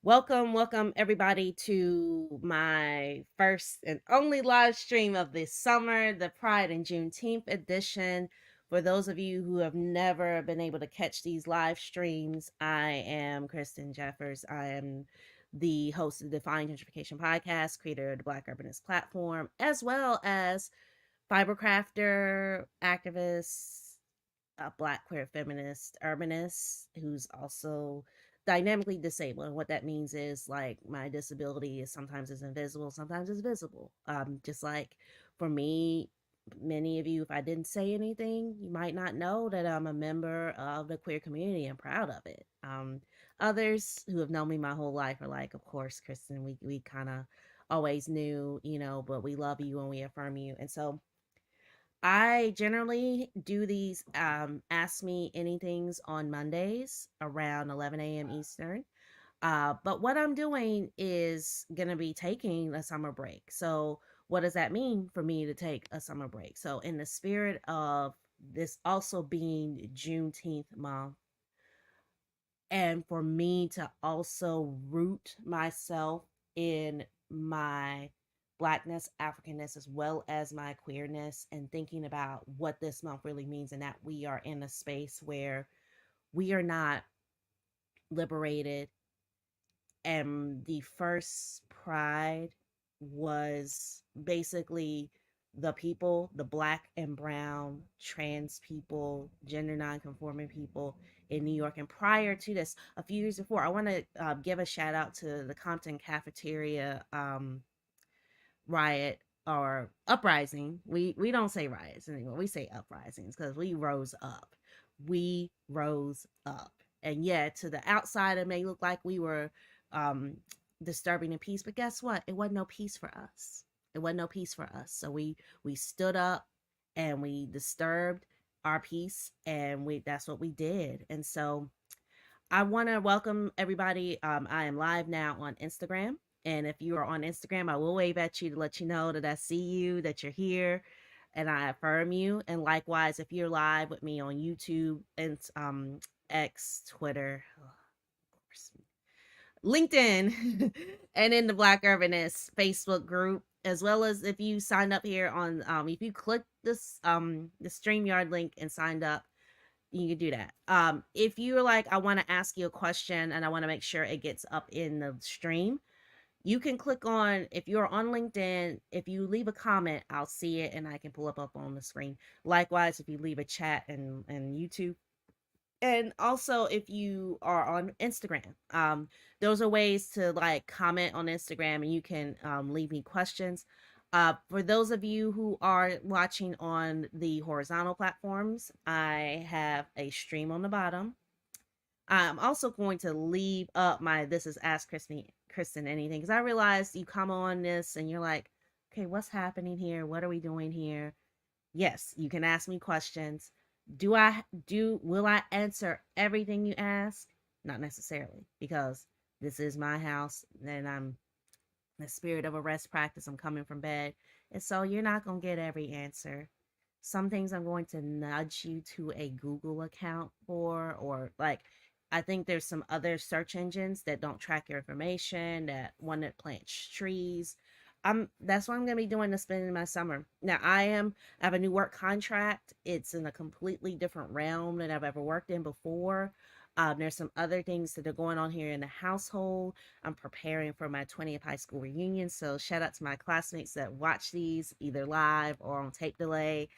Welcome everybody to my first and only live stream of this summer, the Pride and Juneteenth edition. For those of you who have never been able to catch these live streams, I am Kristen Jeffers. I am the host of the Define Gentrification podcast, creator of the Black Urbanist platform, as well as fibercrafter, activist, a black queer feminist urbanist who's also dynamically disabled. And what that means is like my disability is sometimes is invisible, sometimes it's visible. Just like for me, many of you, if I didn't say anything, you might not know that I'm a member of the queer community and proud of it. Others who have known me my whole life are like, of course, Kristen, we kind of always knew, but we love you and we affirm you. And so I generally do these ask me anythings on Mondays around 11 a.m. Eastern. But what I'm doing is going to be taking a summer break. So, what does that mean for me to take a summer break? So, in the spirit of this also being Juneteenth month, and for me to also root myself in my blackness, Africanness, as well as my queerness, and thinking about what this month really means, and that we are in a space where we are not liberated. And the first pride was basically the people, the black and brown, trans people, gender nonconforming people in New York. And prior to this, a few years before, I want to give a shout out to the Compton cafeteria riot or uprising. We don't say riots anymore. We say uprisings because we rose up. We rose up. And yeah, to the outside, it may look like we were um, disturbing the peace, but guess what? It wasn't no peace for us. It wasn't no peace for us. So we stood up and we disturbed our peace, and we that's what we did. And so I want to welcome everybody. I am live now on Instagram. And if you are on Instagram, I will wave at you to let you know that I see you, that you're here, and I affirm you. And likewise, if you're live with me on YouTube and X, Twitter, oh, of course, LinkedIn, and in the Black Urbanist Facebook group, as well as if you signed up here on, if you click this the StreamYard link and signed up, you can do that. If you're like, I want to ask you a question and I want to make sure it gets up in the stream, you can click on, if you're on LinkedIn, if you leave a comment, I'll see it and I can pull up on the screen. Likewise, if you leave a chat and YouTube. And also if you are on Instagram, those are ways to like comment on Instagram and you can leave me questions. For those of you who are watching on the horizontal platforms, I have a stream on the bottom. I'm also going to leave up my this is Ask Kristen anything, because I realized you come on this and you're like, okay, what's happening here? What are we doing here? Yes, you can ask me questions. Will I answer everything you ask? Not necessarily, because this is my house and I'm in the spirit of a rest practice. I'm coming from bed. And so you're not going to get every answer. Some things I'm going to nudge you to a Google account for, or like, I think there's some other search engines that don't track your information, that one that plants trees. That's what I'm gonna be doing to spend my summer. Now I have a new work contract. It's in a completely different realm than I've ever worked in before. There's some other things that are going on here in the household. I'm preparing for my 20th high school reunion. So shout out to my classmates that watch these either live or on tape delay.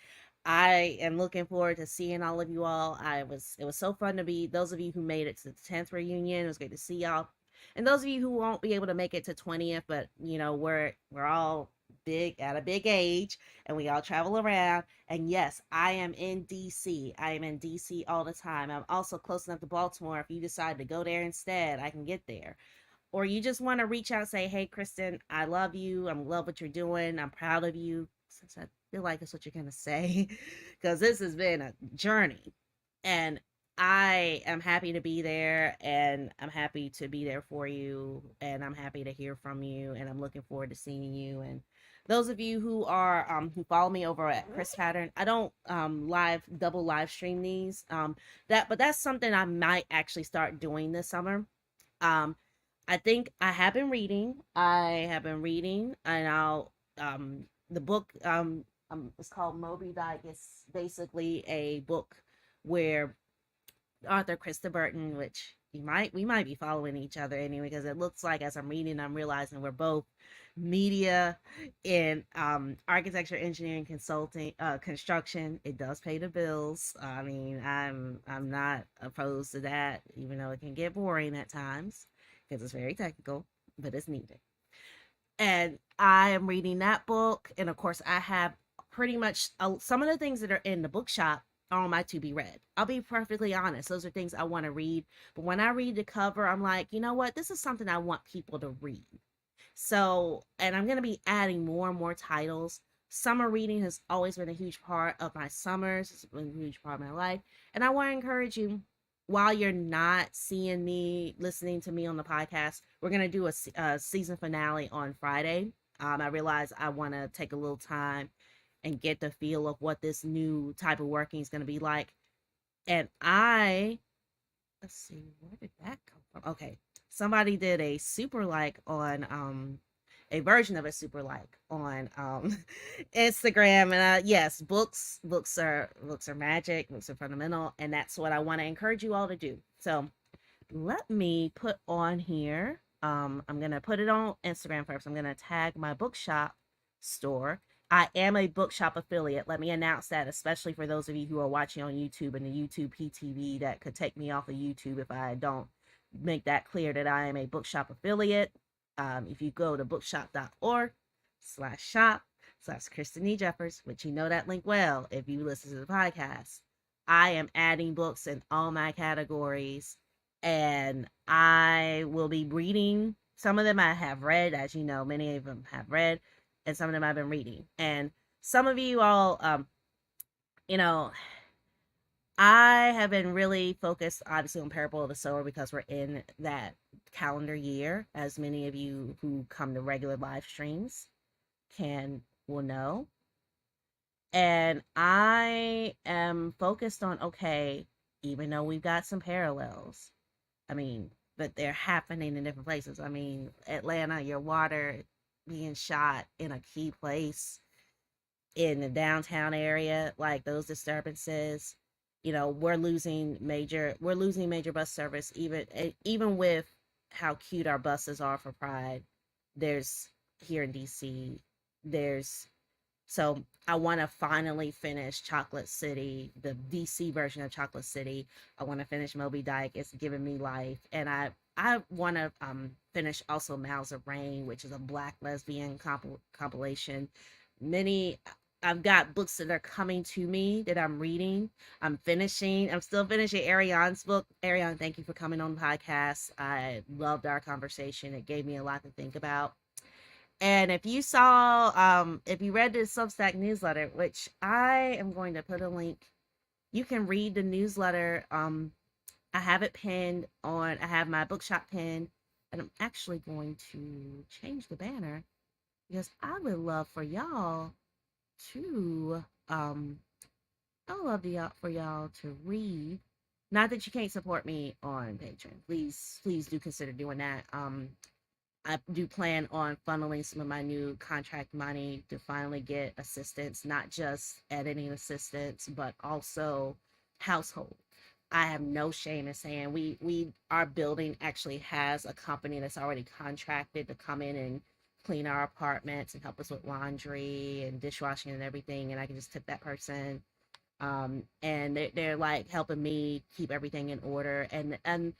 I am looking forward to seeing all of you all. It was so fun to be those of you who made it to the 10th reunion. It was great to see y'all. And those of you who won't be able to make it to 20th, but we're all big at a big age and we all travel around. And yes, I am in DC. I am in DC all the time. I'm also close enough to Baltimore. If you decide to go there instead, I can get there. Or you just want to reach out and say, hey, Kristen, I love you. I love what you're doing. I'm proud of you. Since I feel like that's what you're going to say, because this has been a journey. And I am happy to be there, and I'm happy to be there for you, and I'm happy to hear from you, and I'm looking forward to seeing you. And those of you who follow me over at Chris Pattern, I don't live stream these. That's something I might actually start doing this summer. Um I think I have been reading. I have been reading, and the book it's called Moby Dyke. It's basically a book where author Kristen Burton, which we might be following each other anyway, because it looks like as I'm reading, I'm realizing we're both media in architecture, engineering, consulting, construction. It does pay the bills. I mean, I'm not opposed to that, even though it can get boring at times because it's very technical, but it's needed. And I am reading that book, and of course, I have pretty much some of the things that are in the bookshop are on my to be read. I'll be perfectly honest; those are things I want to read. But when I read the cover, I'm like, you know what? This is something I want people to read. So, and I'm going to be adding more and more titles. Summer reading has always been a huge part of my summers. It's been a huge part of my life. And I want to encourage you, while you're not seeing me, listening to me on the podcast, we're going to do a season finale on Friday. I realize I want to take a little time and get the feel of what this new type of working is going to be like. And let's see, where did that come from? Okay, somebody did a super like on a version of a super like on Instagram, and yes, books are magic, books are fundamental, and that's what I want to encourage you all to do. So let me put on here. I'm gonna put it on Instagram first. I'm gonna tag my bookshop store. I am a bookshop affiliate. Let me announce that, especially for those of you who are watching on YouTube and the YouTube PTV that could take me off of YouTube if I don't make that clear that I am a bookshop affiliate. If you go to bookshop.org/shop/Kristen E. Jeffers, which you know that link well if you listen to the podcast, I am adding books in all my categories, and I will be reading. Some of them I have read, as you know, many of them have read, and some of them I've been reading. And some of you all, you know, I have been really focused, obviously, on Parable of the Sower because we're in that calendar year, as many of you who come to regular live streams will know. And I am focused on, okay, even though we've got some parallels, I mean, but they're happening in different places. I mean, Atlanta, your water being shot in a key place in the downtown area, like those disturbances, we're losing major bus service, even with how cute our buses are for Pride. There's here in DC, there's so I want to finally finish Chocolate City, the DC version of Chocolate City. I want to finish Moby Dyke. It's given me life, and I want to finish also Mouths of Rain, which is a Black lesbian compilation. Many I've got books that are coming to me that I'm reading. I'm still finishing Ariane's book. Ariane, thank you for coming on the podcast. I loved our conversation. It gave me a lot to think about. And if you read the Substack newsletter, which I am going to put a link, you can read the newsletter. I have it pinned I have my bookshop pinned, and I'm actually going to change the banner because I would love for y'all to, I would love for y'all to read. Not that you can't support me on Patreon. Please do consider doing that. I do plan on funneling some of my new contract money to finally get assistance, not just editing assistance, but also household. I have no shame in saying our building actually has a company that's already contracted to come in and clean our apartments and help us with laundry and dishwashing and everything. And I can just tip that person. And they're like helping me keep everything in order. And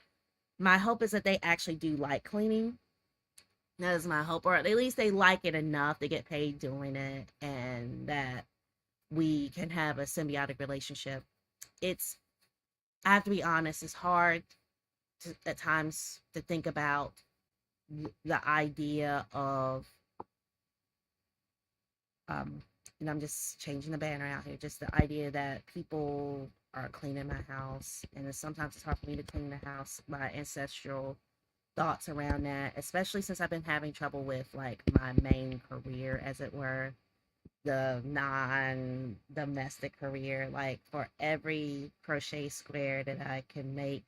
my hope is that they actually do like cleaning. That is my hope, or at least they like it enough to get paid doing it, and that we can have a symbiotic relationship. I have to be honest, it's hard at times to think about the idea of, and I'm just changing the banner out here, just the idea that people are cleaning my house, and sometimes it's hard for me to clean the house. My ancestral thoughts around that, especially since I've been having trouble with like my main career, as it were, the non-domestic career. Like for every crochet square that I can make,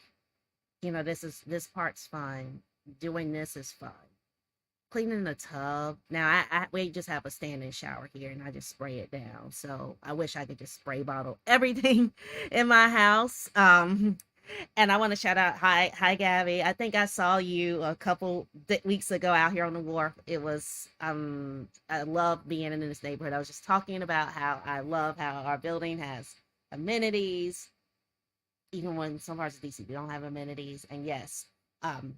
this part's fun, doing this is fun. Cleaning the tub. Now, we just have a standing shower here, and I just spray it down. So I wish I could just spray bottle everything in my house. And I want to shout out, hi, Gabby. I think I saw you a couple weeks ago out here on the wharf. It was, I love being in this neighborhood. I was just talking about how I love how our building has amenities, even when some parts of DC we don't have amenities. And yes, um,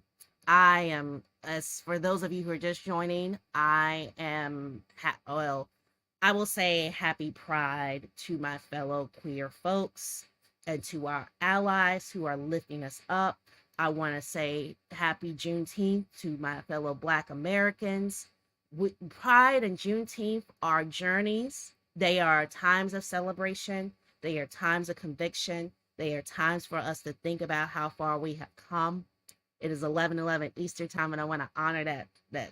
I am, as for those of you who are just joining, I am, well, I will say happy Pride to my fellow queer folks and to our allies who are lifting us up. I want to say happy Juneteenth to my fellow Black Americans. Pride and Juneteenth are journeys. They are times of celebration. They are times of conviction. They are times for us to think about how far we have come. It is 11:11 Eastern time, and I want to honor that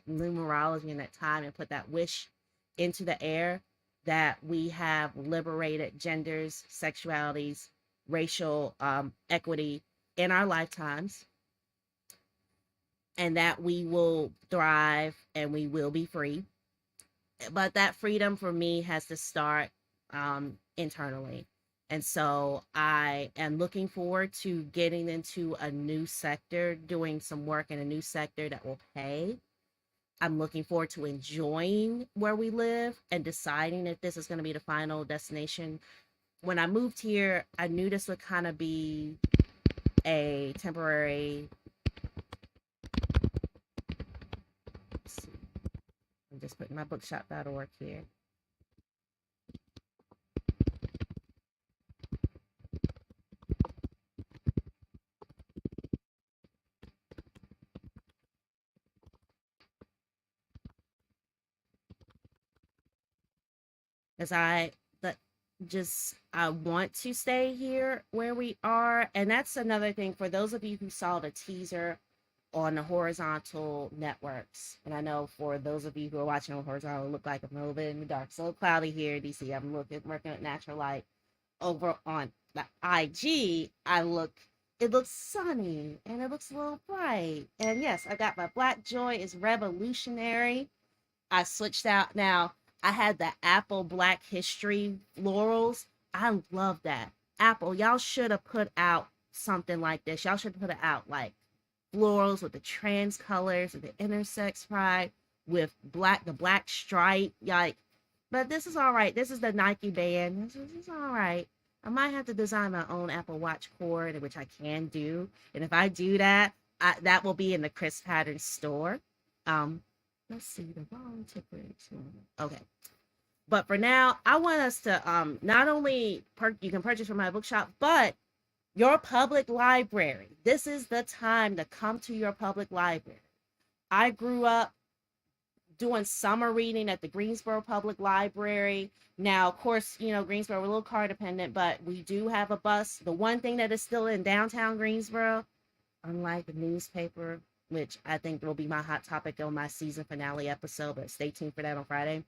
numerology and that time and put that wish into the air that we have liberated genders, sexualities, racial equity in our lifetimes, and that we will thrive and we will be free. But that freedom for me has to start internally. And so I am looking forward to getting into a new sector, doing some work in a new sector that will pay. I'm looking forward to enjoying where we live and deciding if this is going to be the final destination. When I moved here, I knew this would kind of be a temporary. Let's see, I'm just putting my bookshop.org here. As I but just I want to stay here where we are. And that's another thing for those of you who saw the teaser on the horizontal networks. And I know for those of you who are watching on horizontal, it look like I'm a little bit in the dark. So cloudy here in DC. I'm working at natural light. Over on the IG, it looks sunny and it looks a little bright. And yes, I got my Black Joy is revolutionary. I switched out now. I had the Apple Black History florals. I love that. Apple, y'all should have put out something like this. Y'all should have put it out like florals with the trans colors and the intersex pride with the black stripe. Like, but this is all right. This is the Nike band. This is all right. I might have to design my own Apple Watch cord, which I can do. And if I do that, that will be in the Chris Pattern store. Let's see, the wrong tipper. Okay. But for now, I want us to not only you can purchase from my bookshop, but your public library. This is the time to come to your public library. I grew up doing summer reading at the Greensboro Public Library. Now, of course, Greensboro, we're a little car dependent, but we do have a bus. The one thing that is still in downtown Greensboro, unlike the newspaper, which I think will be my hot topic on my season finale episode, but stay tuned for that on Friday.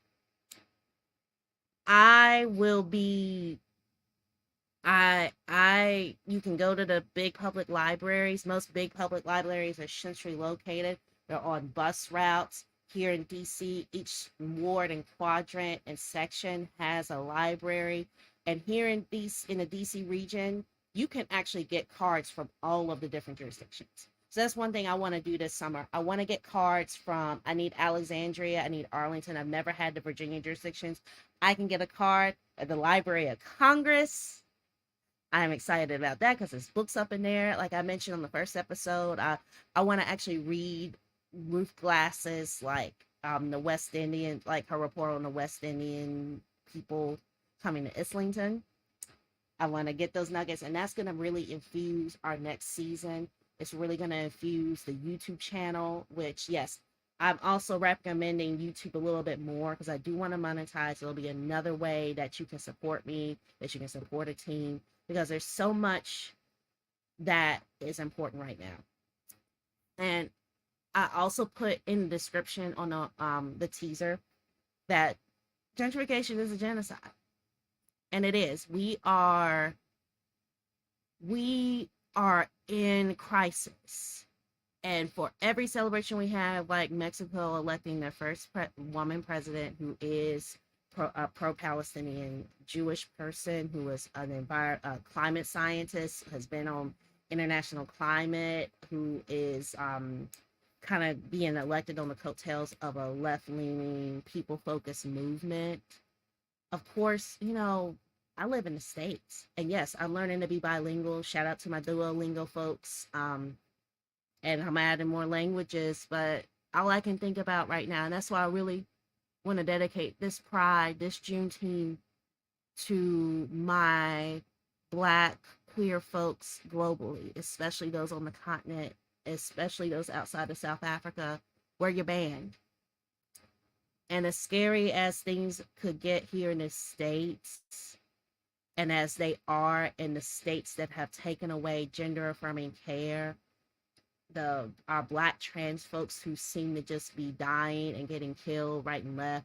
You can go to the big public libraries. Most big public libraries are centrally located. They're on bus routes. Here in DC, each ward and quadrant and section has a library. And here in the DC region, you can actually get cards from all of the different jurisdictions. So that's one thing I want to do this summer. I want to get cards I need Alexandria, I need Arlington. I've never had the Virginia jurisdictions. I can get a card at the Library of Congress. I'm excited about that because there's books up in there. Like I mentioned on the first episode, I want to actually read Ruth Glass's the West Indian, like her report on the West Indian people coming to Islington. I want to get those nuggets, and that's going to really infuse our next season. It's really going to infuse the YouTube channel, which, yes, I'm also recommending YouTube a little bit more because I do want to monetize. It'll be another way that you can support me, that you can support a team, because there's so much that is important right now. And I also put in the description on the teaser that gentrification is a genocide. And it is. We are in crisis. And for every celebration we have, like Mexico electing their first woman president who is a pro-Palestinian Jewish person who is a climate scientist, has been on international climate, who is kind of being elected on the coattails of a left-leaning, people-focused movement. Of course, I live in the States. And yes, I'm learning to be bilingual. Shout out to my Duolingo folks. And I'm adding more languages, but all I can think about right now, and that's why I really want to dedicate this Pride, this Juneteenth to my Black queer folks globally, especially those on the continent, especially those outside of South Africa, where you're banned. And as scary as things could get here in the States, and as they are in the states that have taken away gender affirming care, our Black trans folks who seem to just be dying and getting killed right and left,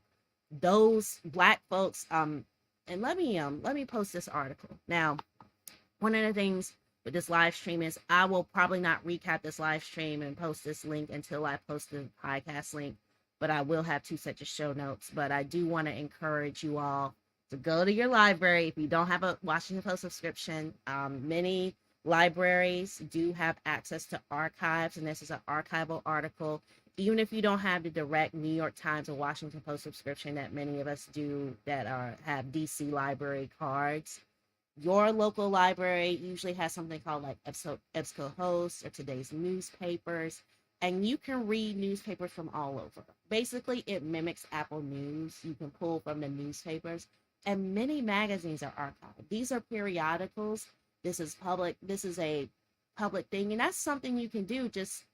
those Black folks, and let me post this article. Now, one of the things with this live stream is I will probably not recap this live stream and post this link until I post the podcast link, but I will have two sets of show notes. But I do want to encourage you all to go to your library if you don't have a Washington Post subscription. Many libraries do have access to archives, and this is an archival article. Even if you don't have the direct New York Times or Washington Post subscription that many of us do that have DC library cards, your local library usually has something called like EBSCO Host or today's newspapers, and you can read newspapers from all over. Basically, it mimics Apple News. You can pull from the newspapers, and many magazines are archived. These are periodicals. This is a public thing, and that's something you can do just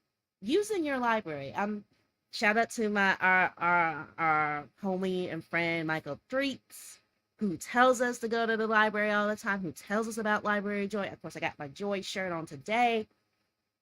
using your library. Shout out to our homie and friend Michael Threets, who tells us to go to the library all the time, who tells us about Library Joy. Of course, I got my Joy shirt on today.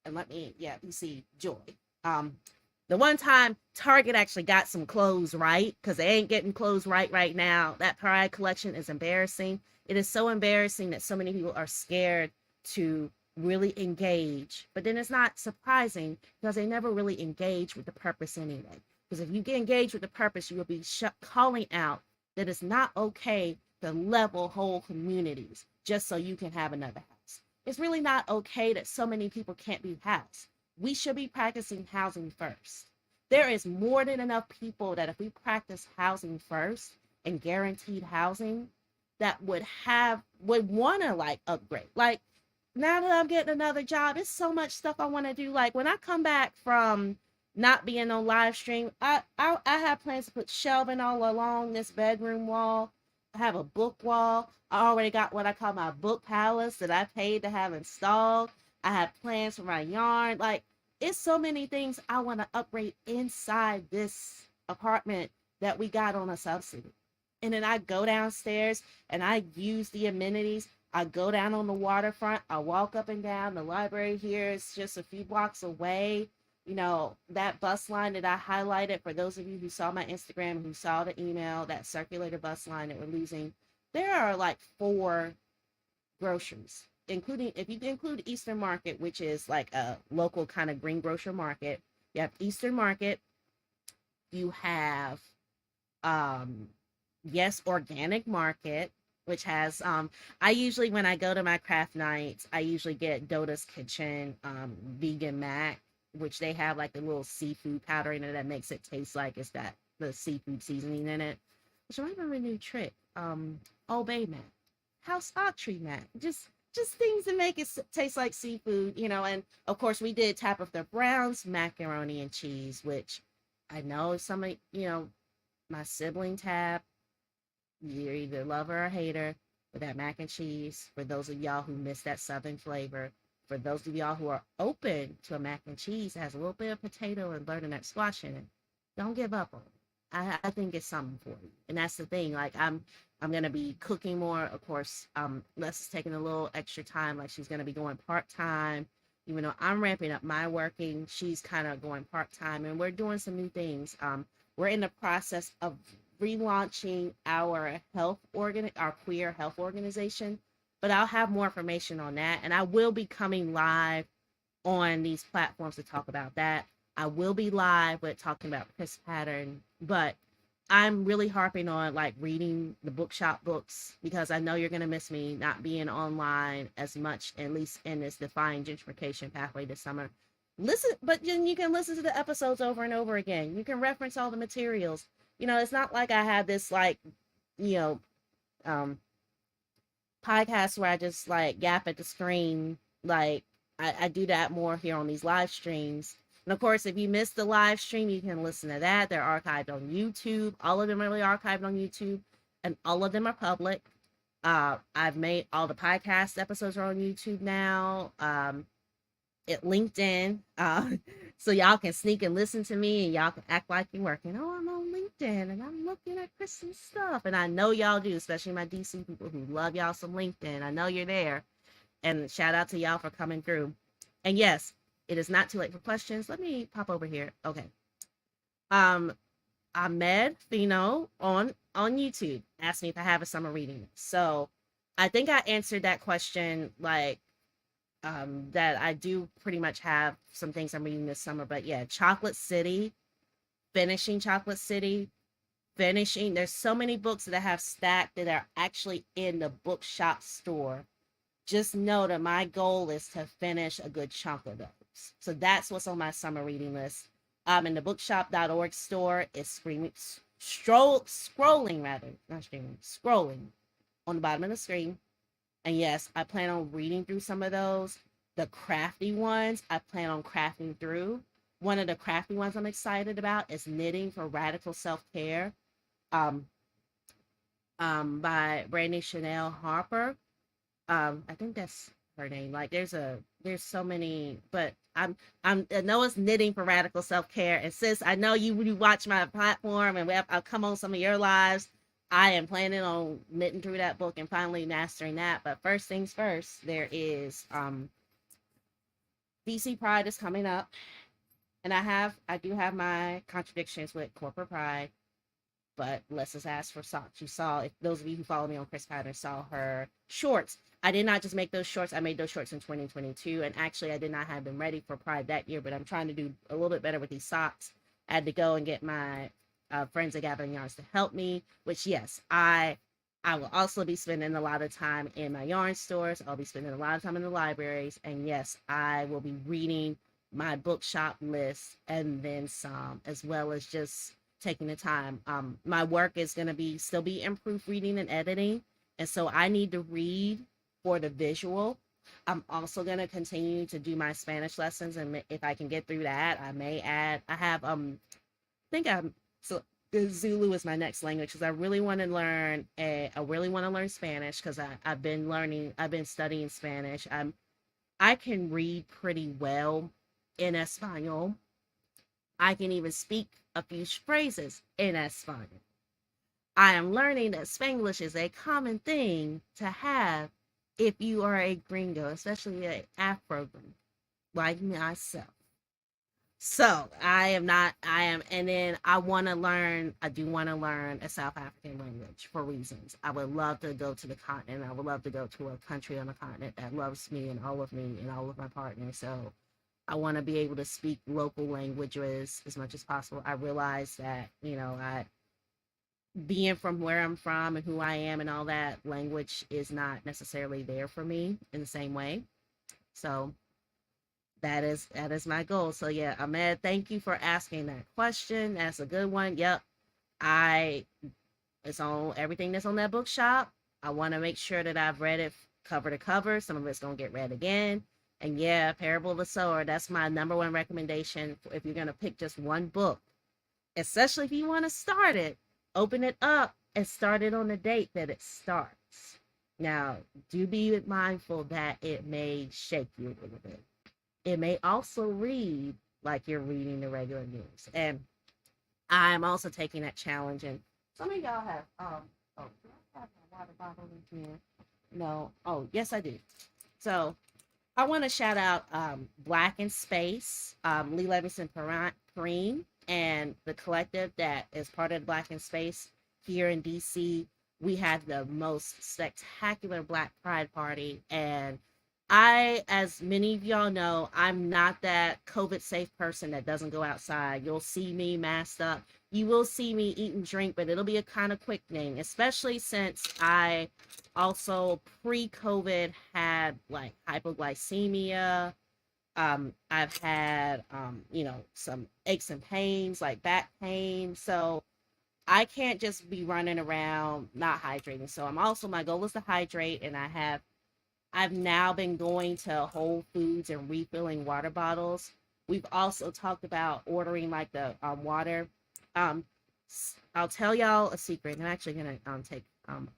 And you see Joy. The one time Target actually got some clothes right, because they ain't getting clothes right now. That Pride collection is embarrassing. It is so embarrassing that so many people are scared to really engage. But then it's not surprising because they never really engage with the purpose anyway. Because if you get engaged with the purpose, you will be calling out that it's not okay to level whole communities just so you can have another house. It's really not okay that so many people can't be housed. We should be practicing housing first. There is more than enough people that if we practice housing first and guaranteed housing, that would want to like upgrade. Like, now that I'm getting another job, it's so much stuff I want to do. Like, when I come back from not being on live stream, I have plans to put shelving all along this bedroom wall. I have a book wall. I already got what I call my book palace that I paid to have installed. I have plans for my yarn. Like, it's so many things I want to upgrade inside this apartment that we got on a subsidy. And then I go downstairs and I use the amenities. I go down on the waterfront. I walk up and down. The library here is just a few blocks away. That bus line that I highlighted, for those of you who saw my Instagram, who saw the email, that circulator bus line that we're losing, there are like 4 groceries, including, if you include Eastern Market, which is like a local kind of green grocery market. You have Eastern Market. You have, Yes Organic Market, which has, I usually, when I go to my craft nights, I usually get Doda's Kitchen vegan mac, which they have like a little seafood powder in it that makes it taste like it's got the seafood seasoning in it. Which I remember a new trick. Old Bay mac, House Autry mac, just things that make it taste like seafood, and of course we did Tabitha Brown's macaroni and cheese, which I know some of, my sibling Tab, you're either love her or hate her, but that mac and cheese, for those of y'all who miss that southern flavor, for those of y'all who are open to a mac and cheese that has a little bit of potato and butternut squash in it, don't give up on it. I think it's something for you. And that's the thing. Like, I'm gonna be cooking more. Of course, Les is taking a little extra time. Like, she's gonna be going part-time. Even though I'm ramping up my working, she's kind of going part-time, and we're doing some new things. We're in the process of relaunching our queer health organization, but I'll have more information on that, and I will be coming live on these platforms to talk about that. I will be live with talking about Chris Pattern, but I'm really harping on like reading the bookshop books because I know you're gonna miss me not being online as much, at least in this Defying Gentrification pathway this summer. Listen, but then you can listen to the episodes over and over again. You can reference all the materials. It's not like I have this like, you know, um, podcast where I just like gap at the screen. Like I do that more here on these live streams. And of course, if you missed the live stream, you can listen to that. They're archived on YouTube. All of them are really archived on YouTube, and all of them are public. I've made all the podcast episodes are on YouTube now. At LinkedIn. So y'all can sneak and listen to me and y'all can act like you're working. Oh, I'm on LinkedIn and I'm looking at Kristen's stuff. And I know y'all do, especially my DC people who love y'all some LinkedIn. I know you're there. And shout out to y'all for coming through. And yes, it is not too late for questions. Let me pop over here. Okay. Ahmed Fino on YouTube asked me if I have a summer reading. So I think I answered that question like that I do pretty much have some things I'm reading this summer. But yeah, Chocolate City, finishing Chocolate City, finishing. There's so many books that I have stacked that are actually in the bookshop store. Just know that my goal is to finish a good chunk of those. So that's what's on my summer reading list. In the bookshop.org store is scrolling rather, not streaming, scrolling on the bottom of the screen. And yes, I plan on reading through some of those. The crafty ones, I plan on crafting through. One of the crafty ones I'm excited about is Knitting for Radical Self-Care by Brandy Chanel Harper. I think that's her name. Like there's so many, but I know it's Knitting for Radical Self-Care. And sis, I know you watch my platform and I'll come on some of your lives. I am planning on knitting through that book and finally mastering that. But first things first, there is DC Pride is coming up. And I do have my contradictions with corporate pride. But let's just ask for socks. You saw, if those of you who follow me on Chris Pattern saw her shorts. I did not just make those shorts. I made those shorts in 2022. And actually, I did not have them ready for Pride that year. But I'm trying to do a little bit better with these socks. I had to go and get my friends at Gathering Yarns to help me. Which, yes, I will also be spending a lot of time in my yarn stores. I'll be spending a lot of time in the libraries. And yes, I will be reading my bookshop list and then some, as well as just taking the time. My work is going to still be in proofreading and editing. And so I need to read for the visual. I'm also going to continue to do my Spanish lessons. And if I can get through that, I may add, I have, so Zulu is my next language because I really want to learn, Spanish because I've been studying Spanish. I can read pretty well in Espanol. I can even speak a few phrases in Espanol. I am learning that Spanglish is a common thing to have if you are a gringo, especially an Afro like myself. So and then I do want to learn a South African language for reasons. I would love to go to the continent. I would love to go to a country on the continent that loves me and all of my partners. So I want to be able to speak local languages as much as possible. I realize that, being from where I'm from and who I am and all that, language is not necessarily there for me in the same way. So that is my goal. So yeah, Ahmed, thank you for asking that question. That's a good one. Yep. It's on everything that's on that bookshop. I want to make sure that I've read it cover to cover. Some of it's going to get read again. And yeah, Parable of the Sower, that's my number one recommendation if you're going to pick just one book, especially if you want to start it, open it up and start it on the date that it starts. Now, do be mindful that it may shake you a little bit. It may also read like you're reading the regular news. And I'm also taking that challenge. And some of y'all have, do I have my water bottle in here? No. Oh, yes, I do. So I want to shout out Black in Space, Lee Levinson Perrine, and the collective that is part of Black in Space here in DC. We had the most spectacular Black Pride Party, and as many of y'all know, I'm not that COVID safe person that doesn't go outside. You'll see me masked up. You will see me eat and drink, but it'll be a kind of quick thing, especially since I also pre COVID had like hypoglycemia. I've had, some aches and pains, like back pain. So I can't just be running around not hydrating. So my goal is to hydrate, and I've now been going to Whole Foods and refilling water bottles. We've also talked about ordering like the water. Um, I'll tell y'all a secret. I'm actually gonna take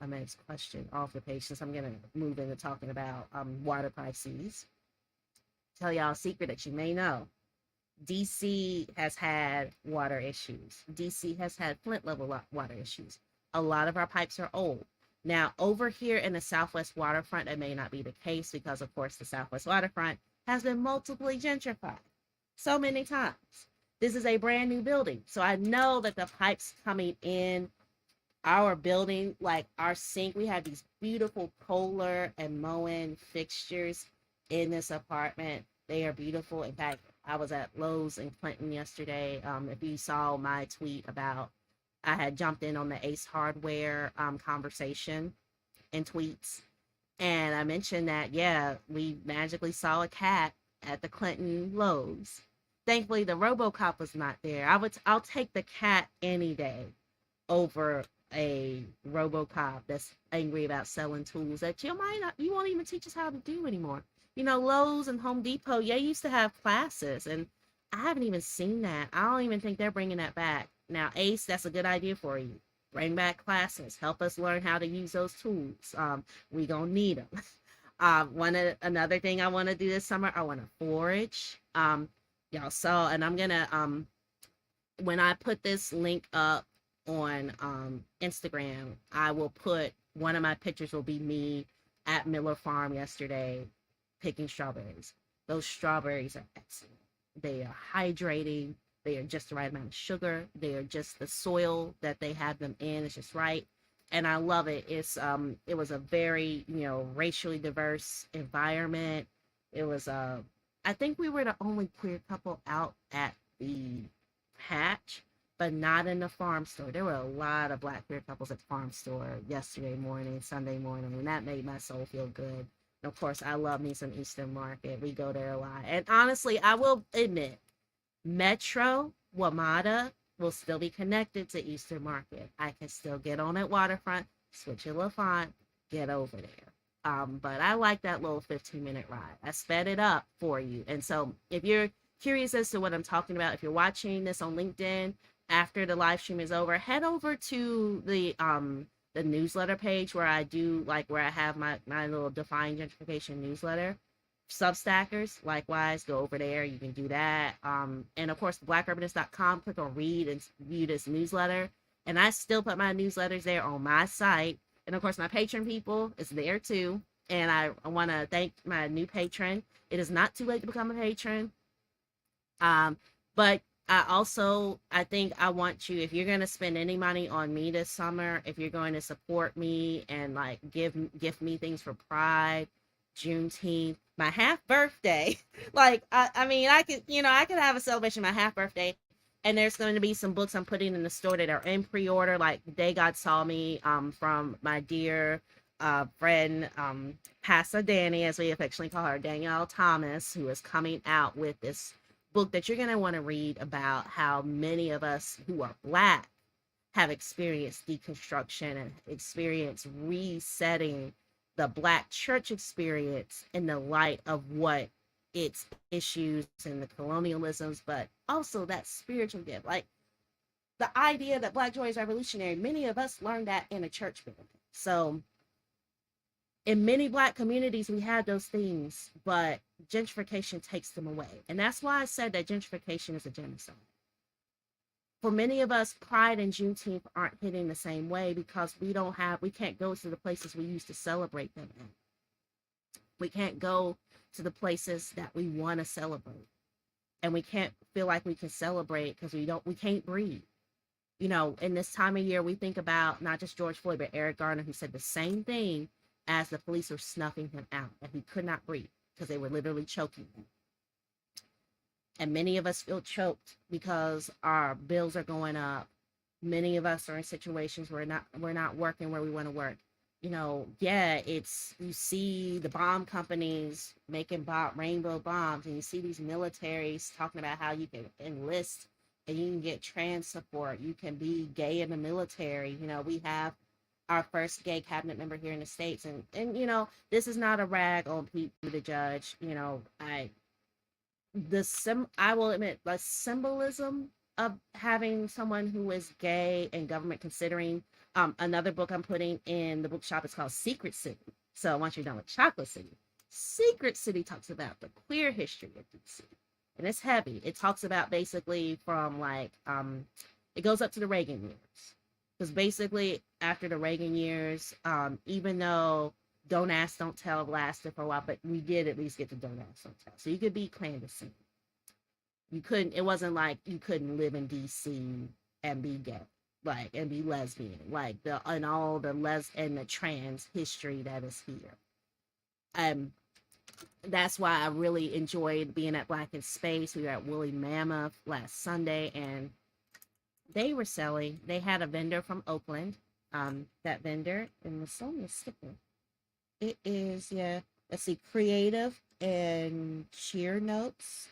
Ahmed's question off the page since I'm gonna move into talking about water prices. Tell y'all a secret that you may know. DC has had water issues. DC has had Flint level water issues. A lot of our pipes are old. Now, over here in the Southwest waterfront, that may not be the case because, of course, the Southwest waterfront has been multiply gentrified so many times. This is a brand new building. So I know that the pipes coming in our building, like our sink, we have these beautiful Kohler and Moen fixtures in this apartment. They are beautiful. In fact, I was at Lowe's in Clinton yesterday. If you saw my tweet about, I had jumped in on the Ace Hardware conversation and tweets, and I mentioned that, yeah, we magically saw a cat at the Clinton Lowe's. Thankfully, the RoboCop was not there. I'll take the cat any day over a RoboCop that's angry about selling tools that you won't even teach us how to do anymore. Lowe's and Home Depot, yeah, used to have classes, and I haven't even seen that. I don't even think they're bringing that back. Now, Ace, that's a good idea for you. Bring back classes. Help us learn how to use those tools. We gonna need them. Another thing I want to do this summer, I want to forage. Y'all saw, and I'm gonna when I put this link up on Instagram, I will put one of my pictures will be me at Miller Farm yesterday picking strawberries. Those strawberries are excellent. They are hydrating. They are just the right amount of sugar. They are just the soil that they have them in. It's just right. And I love it. It was a very, racially diverse environment. It was I think we were the only queer couple out at the patch, but not in the farm store. There were a lot of black queer couples at the farm store yesterday morning, Sunday morning, and that made my soul feel good. And of course, I love me some Eastern Market. We go there a lot. And honestly, I will admit, Metro WMATA will still be connected to Eastern Market. I can still get on at Waterfront, switch a LaFont, get over there. But I like that little 15-minute ride. I sped it up for you. And so if you're curious as to what I'm talking about, if you're watching this on LinkedIn after the live stream is over, head over to the newsletter page where I do, like, where I have my little Defying Gentrification newsletter. Substackers, likewise, go over there. You can do that. And of course, blackurbanist.com, click on read and view this newsletter. And I still put my newsletters there on my site. And of course, my patron people is there too. And I want to thank my new patron. It is not too late to become a patron. But I think I want you, if you're going to spend any money on me this summer, if you're going to support me and like gift me things for Pride, Juneteenth, my half birthday, like, I mean, I could have a celebration my half birthday, and there's going to be some books I'm putting in the store that are in pre-order, like Day God Saw Me, from my dear friend, Pastor Danny, as we affectionately call her, Danielle Thomas, who is coming out with this book that you're going to want to read about how many of us who are Black have experienced deconstruction and experienced resetting the Black church experience in the light of what its issues and the colonialisms, but also that spiritual gift. Like the idea that Black joy is revolutionary, many of us learned that in a church building. So in many Black communities, we had those things, but gentrification takes them away. And that's why I said that gentrification is a genocide. For many of us, Pride and Juneteenth aren't hitting the same way because we can't go to the places we used to celebrate them in. We can't go to the places that we want to celebrate. And we can't feel like we can celebrate because we can't breathe. In this time of year, we think about not just George Floyd, but Eric Garner, who said the same thing as the police were snuffing him out, that he could not breathe. because they were literally choking them. And many of us feel choked because our bills are going up. Many of us are in situations where we're not working where we want to work. Yeah, it's, you see the bomb companies making rainbow bombs, and you see these militaries talking about how you can enlist and you can get trans support. You can be gay in the military. We have our first gay cabinet member here in the States. And this is not a rag on Pete Buttigieg. I will admit the symbolism of having someone who is gay and government considering. Another book I'm putting in the bookshop is called Secret City. So once you're done with Chocolate City, Secret City talks about the queer history of DC. And it's heavy. It talks about basically from it goes up to the Reagan years. Because basically after the Reagan years, even though Don't Ask, Don't Tell lasted for a while, but we did at least get to Don't Ask, Don't Tell. So you could be clandestine. It wasn't like you couldn't live in DC and be gay, and be lesbian, and all the and the trans history that is here. That's why I really enjoyed being at Black in Space. We were at Woolly Mammoth last Sunday, and they had a vendor from Oakland. That vendor, and the song is sticker. It is, yeah. Let's see, Creative and Cheer Notes,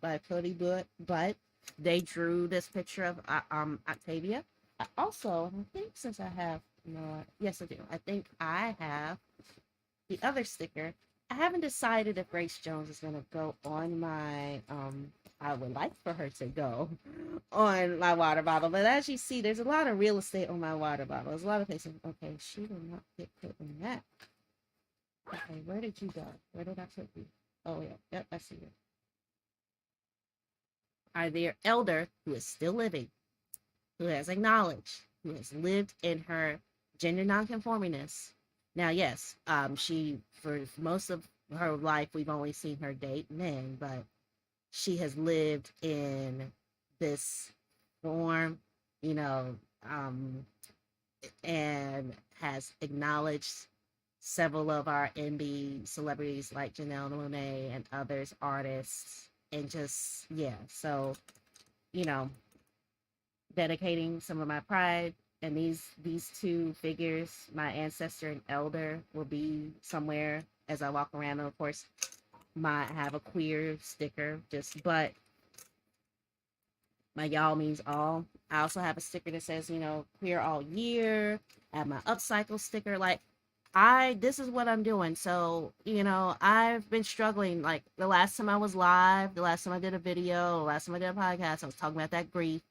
by Cody Butt. They drew this picture of Octavia. I think since I have, yes, I do. I think I have the other sticker. I haven't decided if Grace Jones is going to go on my, I would like for her to go on my water bottle. But as you see, there's a lot of real estate on my water bottle. There's a lot of places. Okay, she will not get put in that. Okay, where did you go? Where did I put you? Oh, yeah. Yep, I see you. Are there elder who is still living, who has acknowledged, who has lived in her gender nonconformingness? Now, yes, she, for most of her life, we've only seen her date men, but she has lived in this form, and has acknowledged several of our NB celebrities like Janelle Monáe and others, artists, and just, yeah. So, dedicating some of my pride, and these two figures, my ancestor and elder, will be somewhere as I walk around. And of course, I have a queer sticker, but my y'all means all. I also have a sticker that says, queer all year. I have my upcycle sticker. This is what I'm doing. So, I've been struggling. Like the last time I was live, the last time I did a video, the last time I did a podcast, I was talking about that grief.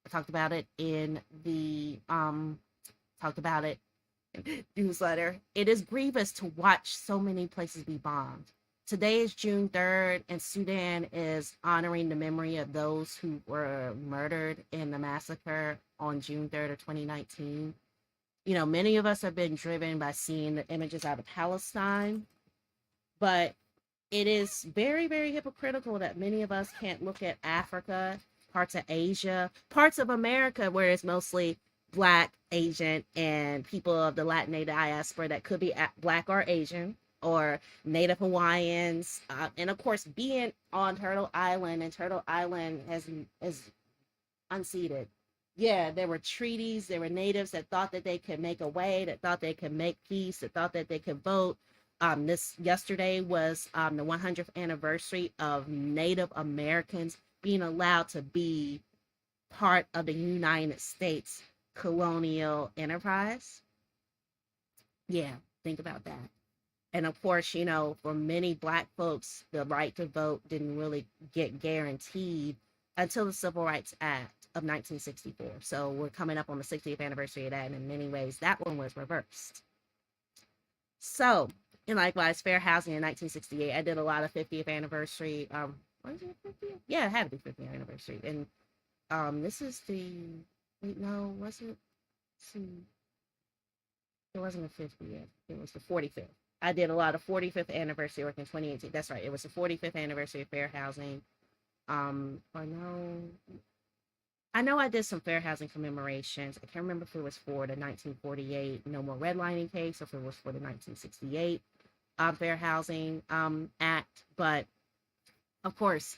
I talked about it in the newsletter. It is grievous to watch so many places be bombed. Today is June 3rd, and Sudan is honoring the memory of those who were murdered in the massacre on June 3rd of 2019. Many of us have been driven by seeing the images out of Palestine, but it is very, very hypocritical that many of us can't look at Africa, parts of Asia, parts of America, where it's mostly Black, Asian, and people of the Latin diaspora that could be Black or Asian, or Native Hawaiians, and of course being on Turtle Island, and Turtle Island is unceded. Yeah, there were treaties, there were natives that thought that they could make a way, that thought they could make peace, that thought that they could vote. This yesterday was the 100th anniversary of Native Americans being allowed to be part of the United States colonial enterprise. Yeah, think about that. And of course, for many Black folks, the right to vote didn't really get guaranteed until the Civil Rights Act of 1964. So we're coming up on the 60th anniversary of that, and in many ways, that one was reversed. So, and likewise, fair housing in 1968. I did a lot of 50th anniversary. Was it 50th? Yeah, it had to be 50th anniversary. And this is no, was it? See, it wasn't the 50th. It was the 45th. I did a lot of 45th anniversary work in 2018. That's right. It was the 45th anniversary of fair housing. I know I did some fair housing commemorations. I can't remember if it was for the 1948 No More Redlining case or if it was for the 1968 Fair Housing Act. But of course,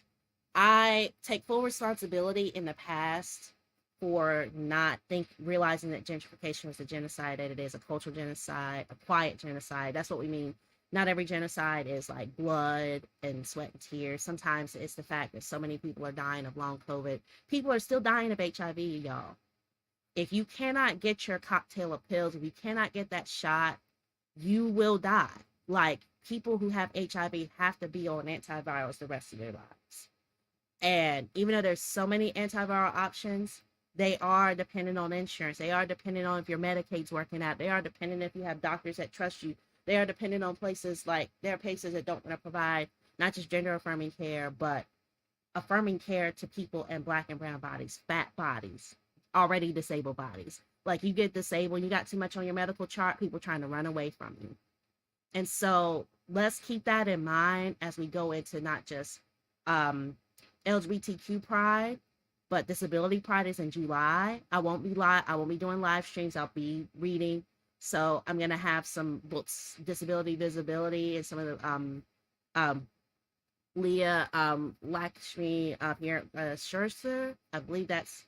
I take full responsibility in the past for not realizing that gentrification was a genocide, that it is a cultural genocide, a quiet genocide. That's what we mean. Not every genocide is like blood and sweat and tears. Sometimes it's the fact that so many people are dying of long COVID. People are still dying of HIV, y'all. If you cannot get your cocktail of pills, if you cannot get that shot, you will die. Like, people who have HIV have to be on antivirals the rest of their lives. And even though there's so many antiviral options, they are dependent on insurance. They are dependent on if your Medicaid's working out. They are dependent if you have doctors that trust you. They are dependent on places like, there are places that don't want to provide not just gender affirming care, but affirming care to people in Black and brown bodies, fat bodies, already disabled bodies. Like, you get disabled, you got too much on your medical chart, people trying to run away from you. And so let's keep that in mind as we go into not just LGBTQ Pride, but Disability Pride is in July. I won't be doing live streams. I'll be reading. So I'm gonna have some books, Disability Visibility, and some of the Leah Lakshmi here Scherzer. I believe that's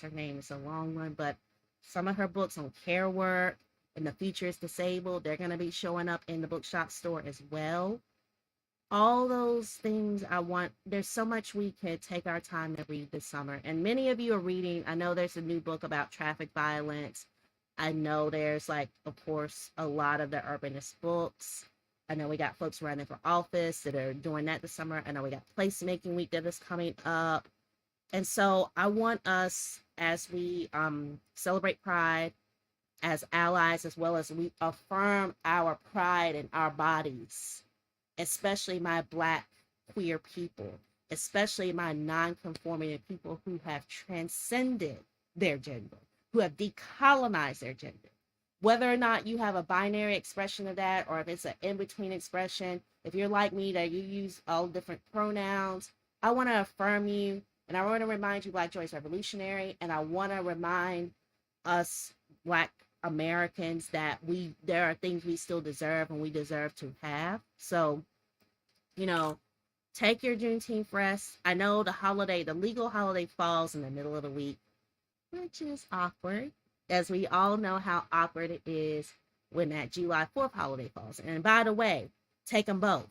her name. It's a long one, but some of her books on care work and the future is disabled, they're gonna be showing up in the bookshop store as well. All those things I want. There's so much we could take our time to read this summer. And many of you are reading. I know there's a new book about traffic violence. I know there's, like, of course, a lot of the urbanist books. I know we got folks running for office that are doing that this summer. I know we got placemaking week that is coming up. And so I want us, as we celebrate Pride, as allies, as well as we affirm our pride in our bodies, especially my Black queer people, especially my non-conforming people who have transcended their gender, who have decolonized their gender. Whether or not you have a binary expression of that, or if it's an in-between expression, if you're like me, that you use all different pronouns, I want to affirm you, and I want to remind you Black joy is revolutionary, and I want to remind us Black Americans that there are things we still deserve and we deserve to have. So, take your Juneteenth rest. I know the legal holiday falls in the middle of the week, which is awkward, as we all know how awkward it is when that July 4th holiday falls. And by the way, take them both.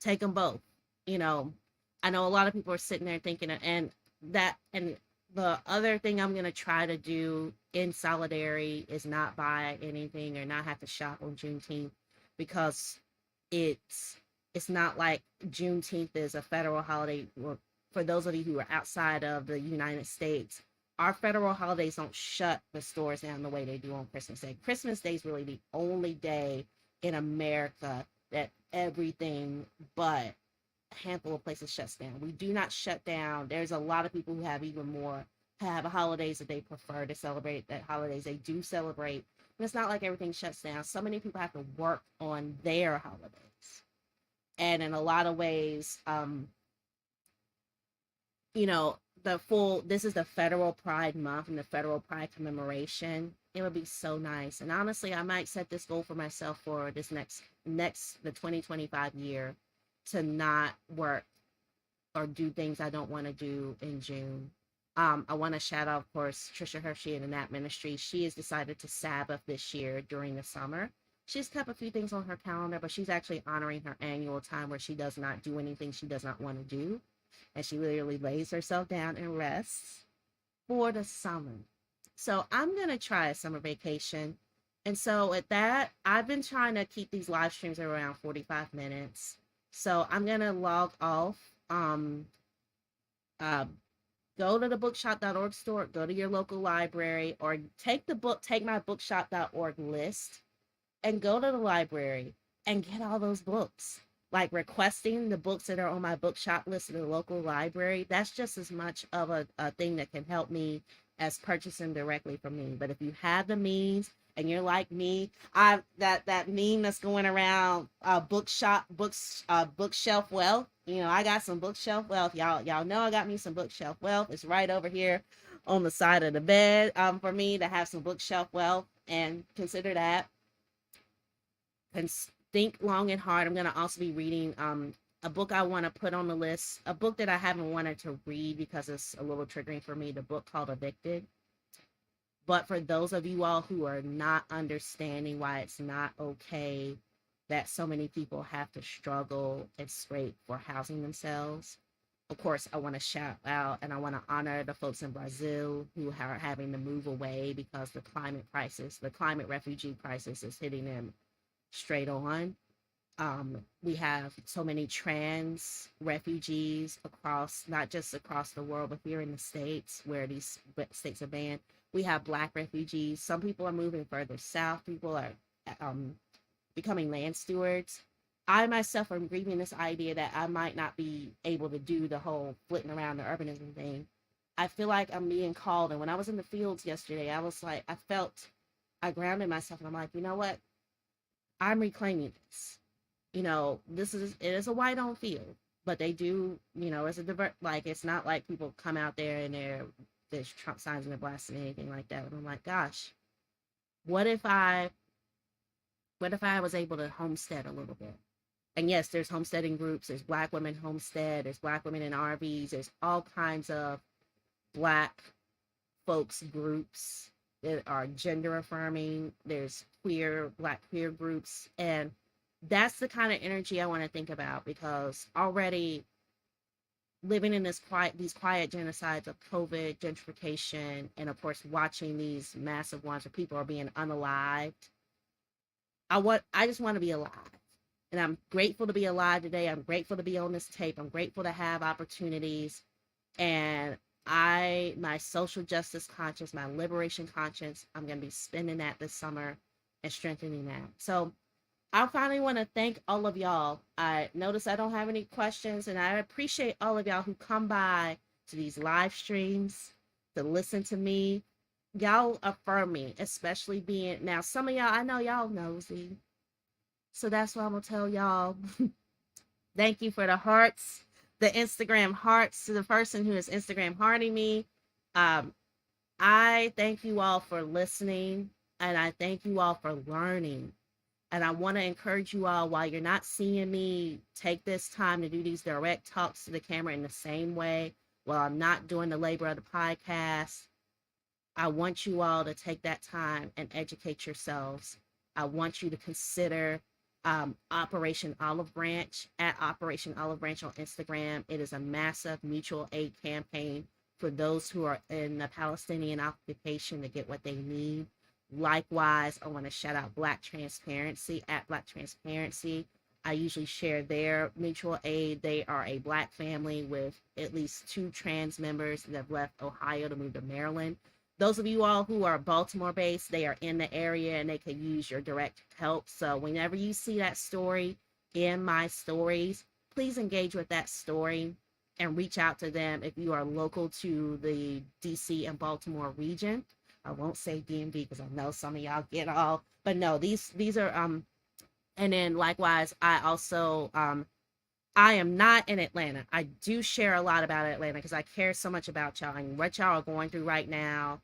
Take them both. I know a lot of people are sitting there thinking, and the other thing I'm going to try to do in solidarity is not buy anything or not have to shop on Juneteenth, because it's not like Juneteenth is a federal holiday. For those of you who are outside of the United States, our federal holidays don't shut the stores down the way they do on Christmas Day. Christmas Day is really the only day in America that everything but a handful of places shuts down. We do not shut down. There's a lot of people who have holidays that they prefer to celebrate, that holidays they do celebrate. And it's not like everything shuts down. So many people have to work on their holidays. And in a lot of ways, this is the Federal Pride Month and the Federal Pride commemoration. It would be so nice. And honestly, I might set this goal for myself for this the 2025 year, to not work or do things I don't want to do in June. I want to shout out, of course, Trisha Hershey and the Nat Ministry. She has decided to Sabbath this year during the summer. She's kept a few things on her calendar, but she's actually honoring her annual time where she does not do anything she does not want to do. And she literally lays herself down and rests for the summer. So I'm going to try a summer vacation. And so at that, I've been trying to keep these live streams around 45 minutes. So I'm going to log off. Go to the bookshop.org store, go to your local library, or take my bookshop.org list and go to the library and get all those books. Like, requesting the books that are on my bookshop list in the local library, that's just as much of a thing that can help me as purchasing directly from me. But if you have the means and you're like me, that meme that's going around, bookshelf wealth. I got some bookshelf wealth. Y'all know I got me some bookshelf wealth. It's right over here on the side of the bed, for me to have some bookshelf wealth, and consider that. think long and hard. I'm going to also be reading a book I want to put on the list, a book that I haven't wanted to read because it's a little triggering for me, the book called Evicted. But for those of you all who are not understanding why it's not okay that so many people have to struggle and scrape for housing themselves, of course, I want to shout out and I want to honor the folks in Brazil who are having to move away because the climate crisis, the climate refugee crisis is hitting them straight on. We have so many trans refugees across, not just across the world, but here in the States where these states are banned. We have Black refugees. Some people are moving further south. People are um, becoming land stewards. I myself am grieving this idea that I might not be able to do the whole flitting around the urbanism thing. I feel like I'm being called. And when I was in the fields yesterday, I was like, I grounded myself and I'm like, you know what? I'm reclaiming this. It is a white owned field, but they do, it's a divert, like, it's not like people come out there and there's Trump signs and they're blasting anything like that. And I'm like, gosh, what if I, what if I was able to homestead a little bit? And yes, there's homesteading groups, there's Black women homestead, there's Black women in RVs, there's all kinds of Black folks groups that are gender affirming, there's Black queer groups, and that's the kind of energy I want to think about, because already living in these quiet genocides of COVID, gentrification, and of course watching these massive ones where people are being unalived. I just want to be alive. And I'm grateful to be alive today. I'm grateful to be on this tape. I'm grateful to have opportunities. And my social justice conscience, my liberation conscience, I'm going to be spending that this summer and strengthening that. So I finally want to thank all of y'all. I notice I don't have any questions, and I appreciate all of y'all who come by to these live streams to listen to me. Y'all affirm me, especially being, now some of y'all, I know y'all nosy. So that's why I'm going to tell y'all, thank you for the hearts, the Instagram hearts, to the person who is Instagram hearting me. I thank you all for listening, and I thank you all for learning. And I want to encourage you all, while you're not seeing me take this time to do these direct talks to the camera in the same way, while I'm not doing the labor of the podcast, I want you all to take that time and educate yourselves. I want you to consider Operation Olive Branch, at Operation Olive Branch on Instagram. It is a massive mutual aid campaign for those who are in the Palestinian occupation to get what they need. Likewise, I want to shout out Black Transparency, at Black Transparency. I usually share their mutual aid. They are a Black family with at least 2 trans members that have left Ohio to move to Maryland. Those of you all who are Baltimore based, they are in the area and they could use your direct help. So whenever you see that story in my stories, please engage with that story and reach out to them if you are local to the DC and Baltimore region. I won't say DMV because I know some of y'all get all, but no, these are and then likewise, I also I am not in Atlanta. I do share a lot about Atlanta because I care so much about y'all, and what y'all are going through right now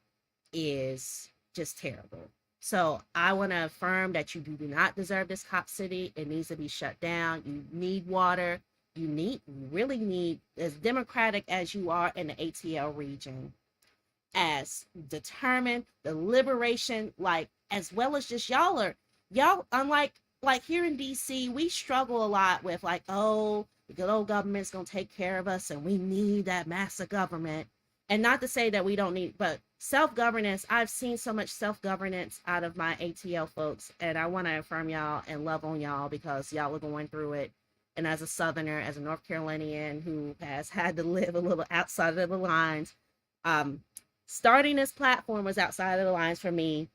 is just terrible. So I want to affirm that you do not deserve this cop city. It needs to be shut down. You need water. You really need, as democratic as you are in the ATL region, as determined, the liberation, like, as well as just y'all unlike, like, here in DC, we struggle a lot with, like, oh, the good old government's gonna take care of us and we need that massive government. And not to say that we don't need, but self-governance, I've seen so much self-governance out of my ATL folks, and I want to affirm y'all and love on y'all because y'all are going through it. And as a Southerner, as a North Carolinian who has had to live a little outside of the lines, starting this platform was outside of the lines for me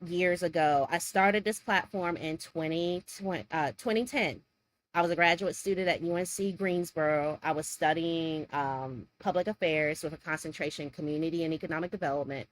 years ago. I started this platform in 2010. I was a graduate student at UNC Greensboro. I was studying public affairs with a concentration in community and economic development.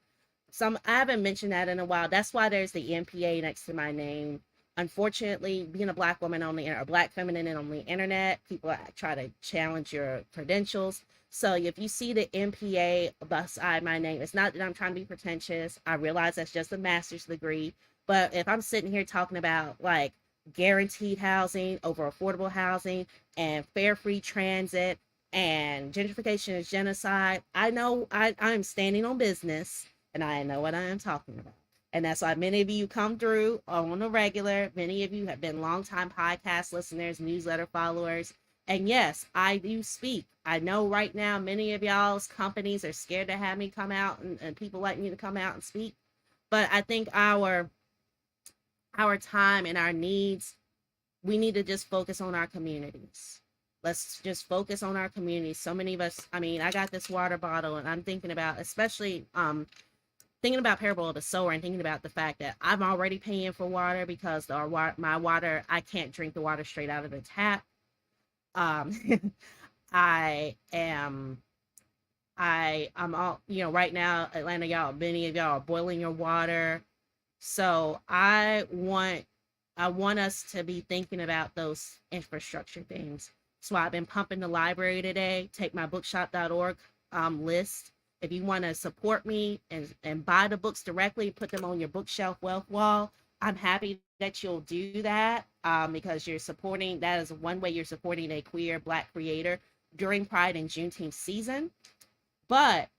I haven't mentioned that in a while. That's why there's the MPA next to my name. Unfortunately, being a Black woman on the internet, or Black feminine on the internet, people try to challenge your credentials. So if you see the MPA beside my name, it's not that I'm trying to be pretentious. I realize that's just a master's degree, But if I'm sitting here talking about like guaranteed housing over affordable housing and fair free transit and gentrification is genocide, I know I'm standing on business and I know what I am talking about. And that's why many of you come through on a regular. Many of you have been longtime podcast listeners, newsletter followers. And yes, I do speak. I know right now many of y'all's companies are scared to have me come out and people like me to come out and speak. But I think our time and our needs, we need to just focus on our communities. Let's just focus on our communities. So many of us, I mean, I got this water bottle and I'm thinking about, especially thinking about parable of the sower and thinking about the fact that I'm already paying for water because my water, I can't drink the water straight out of the tap. um I am I'm all, right now, Atlanta, y'all, many of y'all are boiling your water. So I want us to be thinking about those infrastructure things. So I've been pumping the library today. Take my bookshop.org list. If you want to support me and buy the books directly, put them on your bookshelf wealth wall, I'm happy that you'll do that, because you're supporting, that is one way you're supporting a queer Black creator during Pride and Juneteenth season. But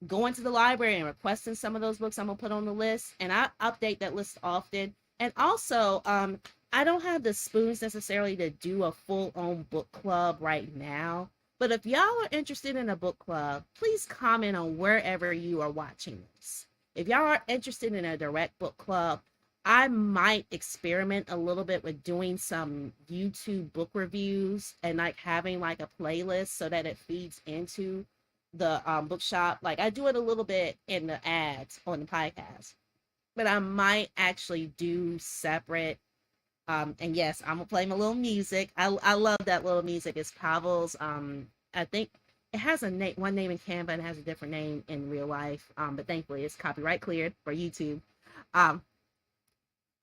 going to the library and requesting some of those books I'm gonna put on the list, and I update that list often. And also, I don't have the spoons necessarily to do a full-on book club right now. But if y'all are interested in a book club, please comment on wherever you are watching this. If y'all are interested in a direct book club, I might experiment a little bit with doing some YouTube book reviews and like having like a playlist so that it feeds into the bookshop. Like I do it a little bit in the ads on the podcast, but I might actually do separate. And yes, I'm gonna play my little music. I love that little music. It's Pavel's. I think it has a name, one name in Canva, and it has a different name in real life. But thankfully, it's copyright cleared for YouTube. Um,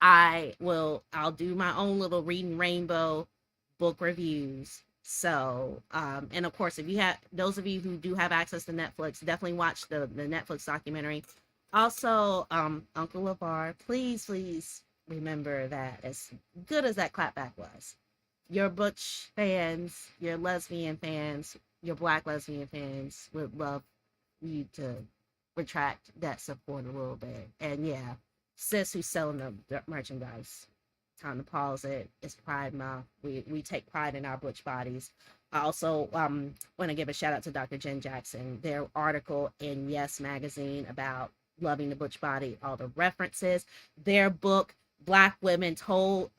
I'll do my own little Reading Rainbow book reviews. So, and of course, if you have, those of you who do have access to Netflix, definitely watch the Netflix documentary. Also, Uncle LeVar, please remember that as good as that clapback was, your butch fans, your lesbian fans, your Black lesbian fans would love you to retract that support a little bit. And yeah, sis who's selling the merchandise, time to pause it. It's Pride Month. We take pride in our butch bodies. I also want to give a shout out to Dr. Jen Jackson, their article in Yes Magazine about loving the butch body, all the references, their book, Black Women Taught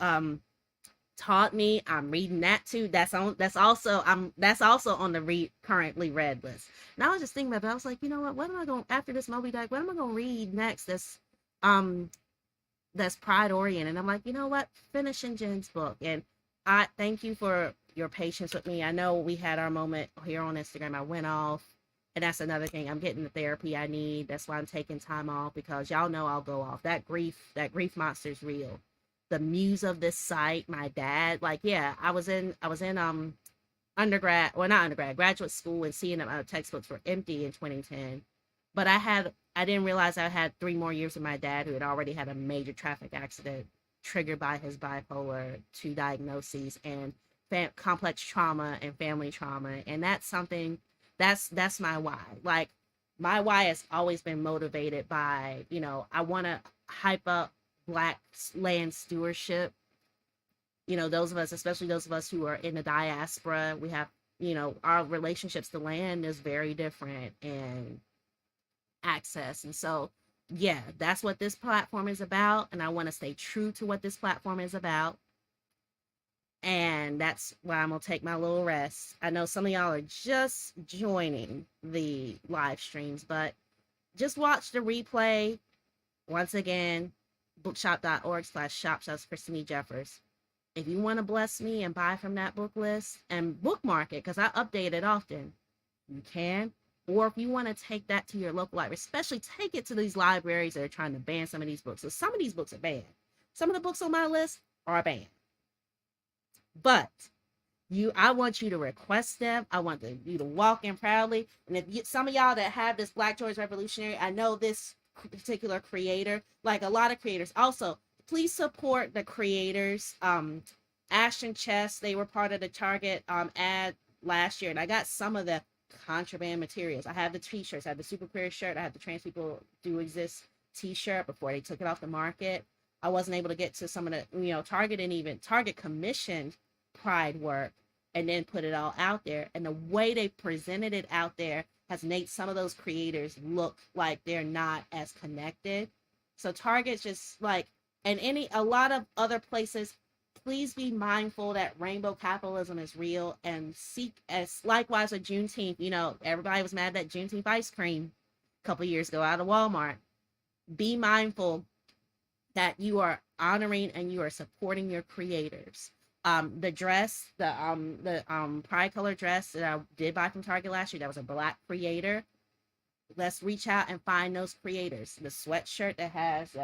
Me. I'm reading that too. That's also on the currently read list. And I was just thinking about it. I was like, you know what am I going, after this Moby Dick, what am I going to read next um that's pride oriented? I'm like, you know what, finishing Jen's book. And I thank you for your patience with me. I know we had our moment here on Instagram. I went off, and that's another thing. I'm getting the therapy I need. That's why I'm taking time off, because y'all know I'll go off. That grief monster's real. The muse of this site, my dad, like, yeah, I was in undergrad, well, not undergrad, graduate school, and seeing that my textbooks were empty in 2010. But I didn't realize I had 3 more years with my dad, who had already had a major traffic accident triggered by his bipolar 2 diagnoses and complex trauma and family trauma. And that's something, that's my why. Like, my why has always been motivated by, I want to hype up Black land stewardship. Those of us, especially those of us who are in the diaspora, we have, our relationships to land is very different, and access. And so, yeah, that's what this platform is about. And I want to stay true to what this platform is about. And that's why I'm going to take my little rest. I know some of y'all are just joining the live streams, but just watch the replay. Once again, bookshop.org/shop Kristen Jeffers. If you want to bless me and buy from that book list and bookmark it, because I update it often, you can. Or if you want to take that to your local library, especially take it to these libraries that are trying to ban some of these books. So some of these books are banned. Some of the books on my list are banned. But I want you to request them. I want you to walk in proudly. And if some of y'all that have this Black George Revolutionary, I know this particular creator, like a lot of creators, also please support the creators. Ashton Chess, they were part of the Target ad last year, and I got some of the contraband materials. I have the t-shirts, I have the Super Queer shirt, I have the Trans People Do Exist t-shirt before they took it off the market. I wasn't able to get to some of the, Target, and even Target commissioned Pride work and then put it all out there. And the way they presented it out there has made some of those creators look like they're not as connected. So Target's just like, and a lot of other places, please be mindful that rainbow capitalism is real, and seek, as likewise with Juneteenth. Everybody was mad that Juneteenth ice cream a couple years ago out of Walmart. Be mindful that you are honoring and you are supporting your creators. The dress, the pride color dress that I did buy from Target last year, that was a Black creator. Let's reach out and find those creators. The sweatshirt that has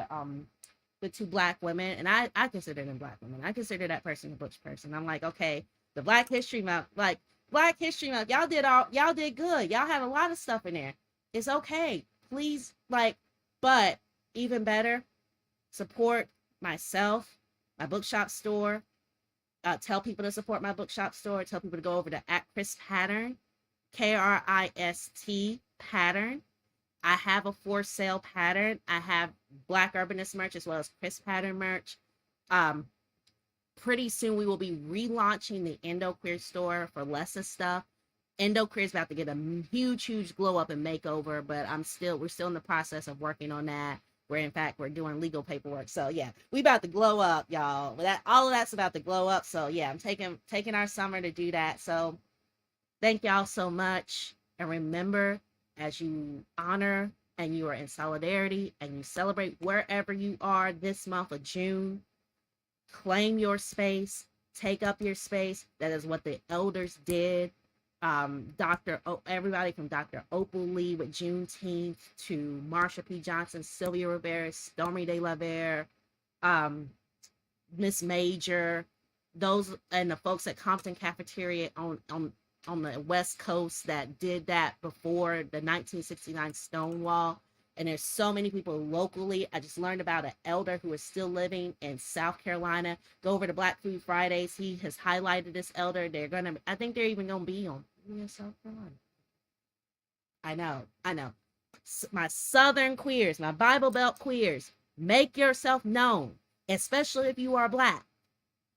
the two Black women, and I consider them Black women. I consider that person a butch person. I'm like, okay, the Black History Month, y'all did good. Y'all had a lot of stuff in there. It's okay. Please, but even better, support myself, my bookshop store. Tell people to support my bookshop store. Tell people to go over to @Krist Pattern, KRIST Pattern. I have a for sale pattern. I have Black Urbanist merch as well as Krist Pattern merch. Pretty soon we will be relaunching the Indo Queer store for lesser stuff. Indo Queer is about to get a huge glow up and makeover, but we're still in the process of working on that. We're doing legal paperwork. So yeah, we about to glow up, y'all. All of that's about to glow up. So yeah, I'm taking our summer to do that. So thank y'all so much. And remember, as you honor and you are in solidarity and you celebrate wherever you are this month of June, claim your space, take up your space. That is what the elders did. Everybody from Dr. Opal Lee with Juneteenth to Marsha P. Johnson, Sylvia Rivera, Stormy De La Vera, Miss Major, those, and the folks at Compton Cafeteria on the West Coast that did that before the 1969 Stonewall. And there's so many people locally. I just learned about an elder who is still living in South Carolina. Go over to Black Food Fridays. He has highlighted this elder. I think they're even going to be on South Carolina. I know. My Southern queers, my Bible Belt queers, make yourself known, especially if you are Black.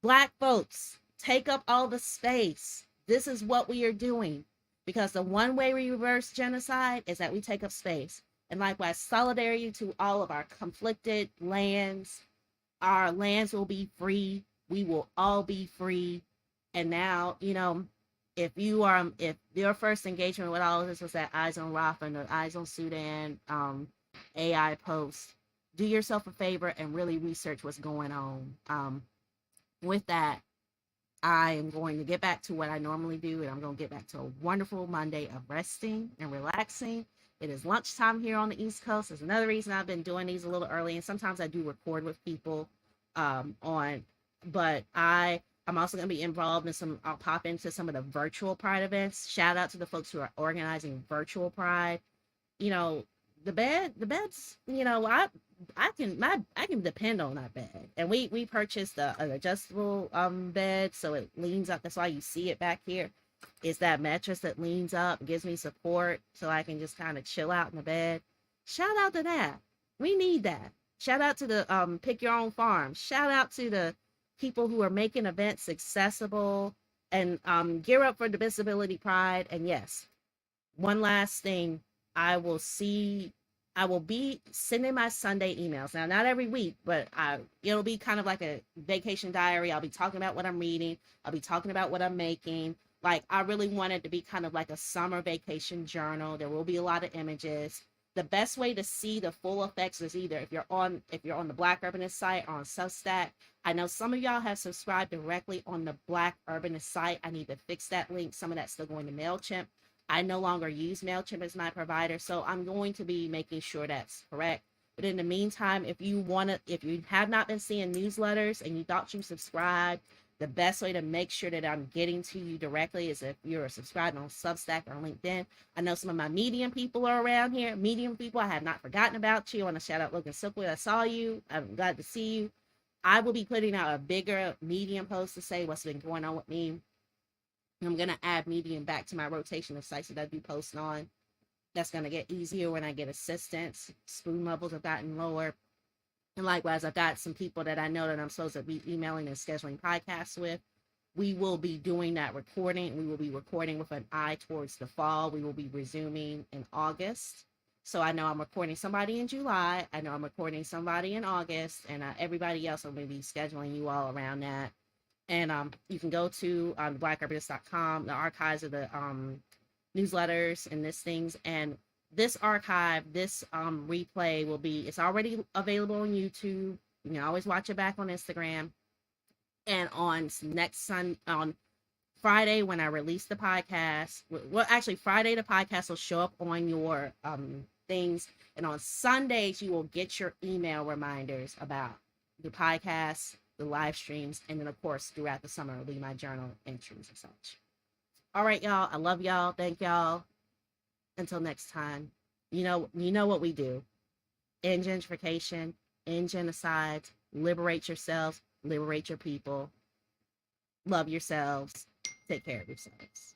Black folks, take up all the space. This is what we are doing, because the one way we reverse genocide is that we take up space. And likewise, solidarity to all of our conflicted lands. Our lands will be free. We will all be free. And now, if your first engagement with all of this was that Eyes on Rafah and the Eyes on Sudan AI post, do yourself a favor and really research what's going on. With that, I am going to get back to what I normally do, and I'm going to get back to a wonderful Monday of resting and relaxing. It is lunchtime here on the East Coast. There's another reason I've been doing these a little early, and sometimes I do record with people but I'm also going to be involved in I'll pop into some of the virtual Pride events. Shout out to the folks who are organizing virtual Pride. The beds, I can depend on that bed. And we purchased an adjustable bed, so it leans up. That's why you see it back here. It's that mattress that leans up, gives me support, so I can just kind of chill out in the bed. Shout out to that. We need that. Shout out to the Pick Your Own Farm. Shout out to the people who are making events accessible, and gear up for Disability Pride. And yes, one last thing, I will be sending my Sunday emails. Now, not every week, but it'll be kind of like a vacation diary. I'll be talking about what I'm reading. I'll be talking about what I'm making. I really want it to be kind of like a summer vacation journal. There will be a lot of images. The best way to see the full effects is either if you're on the Black Urbanist site or on Substack. I know some of y'all have subscribed directly on the Black Urbanist site. I need to fix that link. Some of that's still going to MailChimp. I no longer use MailChimp as my provider, so I'm going to be making sure that's correct. But in the meantime, if you have not been seeing newsletters and you thought you subscribed, the best way to make sure that I'm getting to you directly is if you're subscribed on Substack or LinkedIn. I know some of my Medium people are around here. Medium people, I have not forgotten about you. I want to shout out Logan Silkwood. I saw you. I'm glad to see you. I will be putting out a bigger Medium post to say what's been going on with me. I'm going to add Medium back to my rotation of sites that I do post on. That's going to get easier when I get assistance. Spoon levels have gotten lower. And likewise, I've got some people that I know that I'm supposed to be emailing and scheduling podcasts with. We will be doing that recording. We will be recording with an eye towards the fall. We will be resuming in August. So I know I'm recording somebody in July. I know I'm recording somebody in August. And everybody else, I'm going to be scheduling you all around that. And you can go to blackherbalist.com, the archives of the newsletters and this things. And this archive, this replay will be, it's already available on YouTube. You can always watch it back on Instagram. And on on Friday, when I release the podcast, well, actually Friday, the podcast will show up on your things. And on Sundays, you will get your email reminders about the podcast, the live streams, and then of course throughout the summer will be my journal entries and such. All right, y'all. I love y'all. Thank y'all. Until next time. You know what we do. End gentrification, end genocide, liberate yourselves, liberate your people, love yourselves, take care of yourselves.